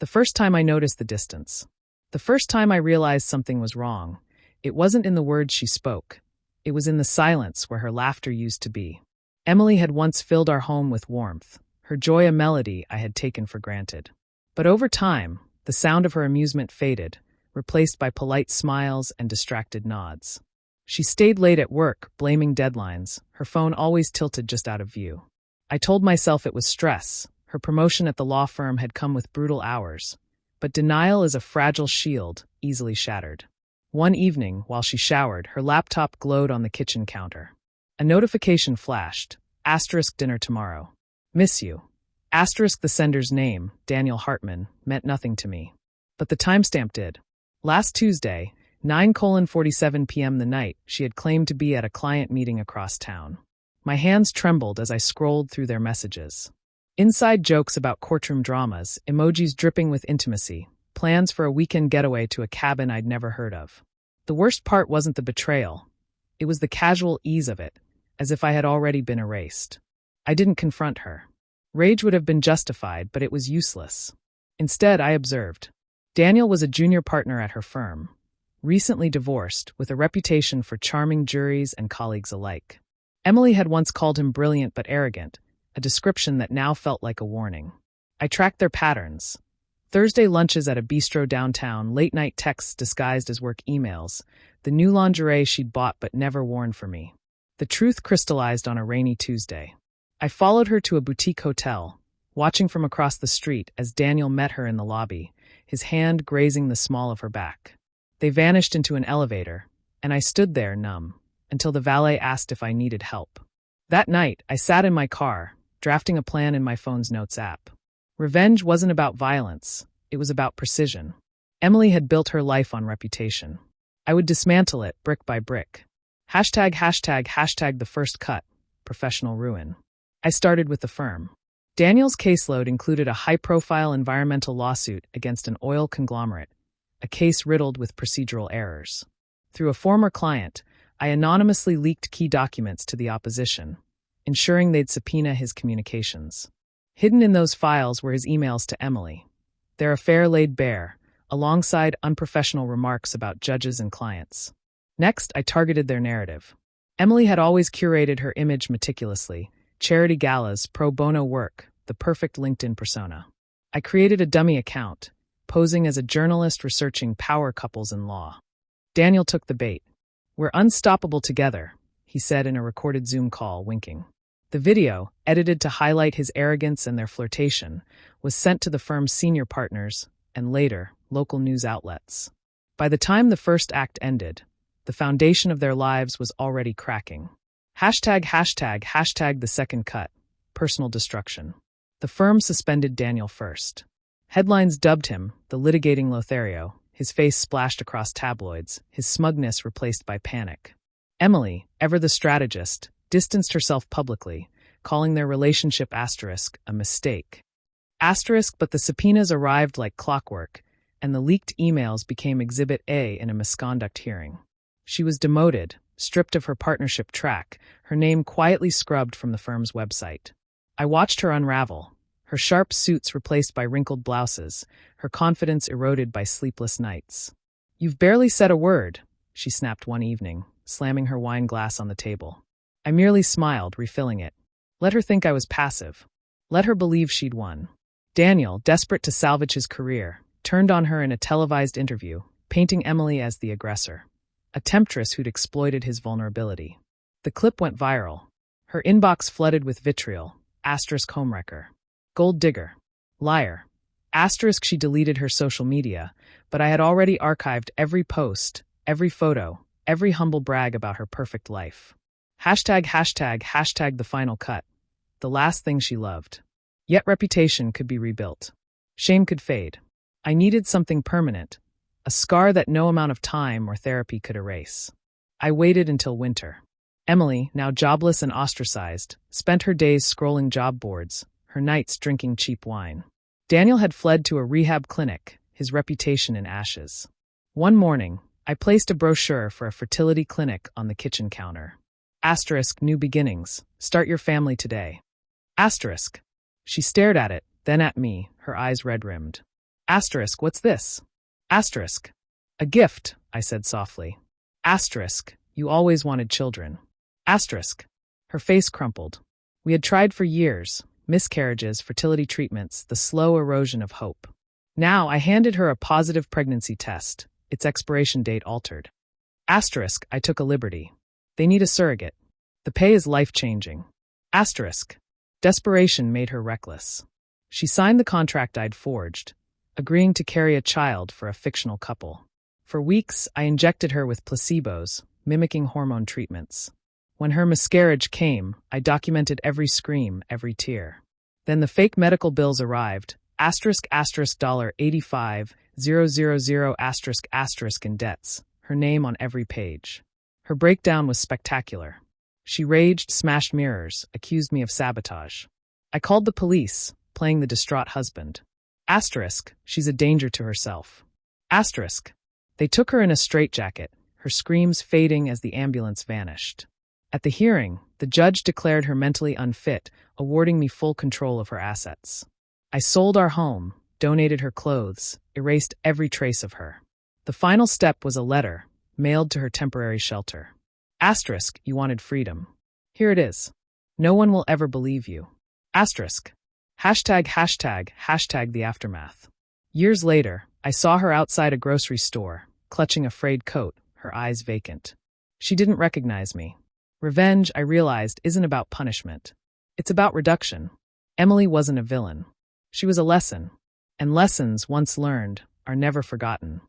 The first time I noticed the distance. The first time I realized something was wrong. It wasn't in the words she spoke. It was in the silence where her laughter used to be. Emily had once filled our home with warmth, her joy a melody I had taken for granted. But over time, the sound of her amusement faded, replaced by polite smiles and distracted nods. She stayed late at work, blaming deadlines, her phone always tilted just out of view. I told myself it was stress. Her promotion at the law firm had come with brutal hours. But denial is a fragile shield, easily shattered. One evening, while she showered, her laptop glowed on the kitchen counter. A notification flashed. * dinner tomorrow. Miss you. * the sender's name, Daniel Hartman, meant nothing to me. But the timestamp did. Last Tuesday, 9:47 p.m. the night, she had claimed to be at a client meeting across town. My hands trembled as I scrolled through their messages. Inside jokes about courtroom dramas, emojis dripping with intimacy, plans for a weekend getaway to a cabin I'd never heard of. The worst part wasn't the betrayal. It was the casual ease of it, as if I had already been erased. I didn't confront her. Rage would have been justified, but it was useless. Instead, I observed. Daniel was a junior partner at her firm, recently divorced, with a reputation for charming juries and colleagues alike. Emily had once called him brilliant but arrogant, a description that now felt like a warning. I tracked their patterns. Thursday lunches at a bistro downtown, late-night texts disguised as work emails, the new lingerie she'd bought but never worn for me. The truth crystallized on a rainy Tuesday. I followed her to a boutique hotel, watching from across the street as Daniel met her in the lobby, his hand grazing the small of her back. They vanished into an elevator, and I stood there numb, until the valet asked if I needed help. That night, I sat in my car, drafting a plan in my phone's notes app. Revenge wasn't about violence, it was about precision. Emily had built her life on reputation. I would dismantle it brick by brick. # the first cut, professional ruin. I started with the firm. Daniel's caseload included a high-profile environmental lawsuit against an oil conglomerate, a case riddled with procedural errors. Through a former client, I anonymously leaked key documents to the opposition, ensuring they'd subpoena his communications. Hidden in those files were his emails to Emily. Their affair laid bare, alongside unprofessional remarks about judges and clients. Next, I targeted their narrative. Emily had always curated her image meticulously: charity galas, pro bono work, the perfect LinkedIn persona. I created a dummy account, posing as a journalist researching power couples in law. Daniel took the bait. "We're unstoppable together," he said in a recorded Zoom call, winking. The video, edited to highlight his arrogance and their flirtation, was sent to the firm's senior partners and later, local news outlets. By the time the first act ended, the foundation of their lives was already cracking. # the second cut, personal destruction. The firm suspended Daniel first. Headlines dubbed him the litigating Lothario, his face splashed across tabloids, his smugness replaced by panic. Emily, ever the strategist, distanced herself publicly, calling their relationship a mistake. But the subpoenas arrived like clockwork, and the leaked emails became Exhibit A in a misconduct hearing. She was demoted, stripped of her partnership track, her name quietly scrubbed from the firm's website. I watched her unravel, her sharp suits replaced by wrinkled blouses, her confidence eroded by sleepless nights. "You've barely said a word," she snapped one evening, slamming her wine glass on the table. I merely smiled, refilling it. Let her think I was passive. Let her believe she'd won. Daniel, desperate to salvage his career, turned on her in a televised interview, painting Emily as the aggressor, a temptress who'd exploited his vulnerability. The clip went viral. Her inbox flooded with vitriol, * homewrecker, gold digger, liar, * she deleted her social media, but I had already archived every post, every photo, every humble brag about her perfect life. # the final cut, the last thing she loved. Yet reputation could be rebuilt. Shame could fade. I needed something permanent, a scar that no amount of time or therapy could erase. I waited until winter. Emily, now jobless and ostracized, spent her days scrolling job boards, her nights drinking cheap wine. Daniel had fled to a rehab clinic, his reputation in ashes. One morning, I placed a brochure for a fertility clinic on the kitchen counter. * new beginnings, start your family today. *. She stared at it, then at me, her eyes red-rimmed. * Asterisk, what's this? Asterisk. A gift, I said softly. Asterisk, you always wanted children. Asterisk. Her face crumpled. We had tried for years, miscarriages, fertility treatments, the slow erosion of hope. Now I handed her a positive pregnancy test, its expiration date altered. Asterisk, I took a liberty. They need a surrogate. The pay is life-changing. Asterisk. Desperation made her reckless. She signed the contract I'd forged, agreeing to carry a child for a fictional couple. For weeks, I injected her with placebos, mimicking hormone treatments. When her miscarriage came, I documented every scream, every tear. Then the fake medical bills arrived, asterisk asterisk $85,000 asterisk asterisk in debts, her name on every page. Her breakdown was spectacular. She raged, smashed mirrors, accused me of sabotage. I called the police, playing the distraught husband. Asterisk, she's a danger to herself. Asterisk. They took her in a straitjacket, her screams fading as the ambulance vanished. At the hearing, the judge declared her mentally unfit, awarding me full control of her assets. I sold our home, donated her clothes, erased every trace of her. The final step was a letter, mailed to her temporary shelter. Asterisk, you wanted freedom. Here it is. No one will ever believe you. Asterisk. Hashtag the aftermath. Years later, I saw her outside a grocery store, clutching a frayed coat, her eyes vacant. She didn't recognize me. Revenge, I realized, isn't about punishment. It's about reduction. Emily wasn't a villain. She was a lesson. And lessons, once learned, are never forgotten.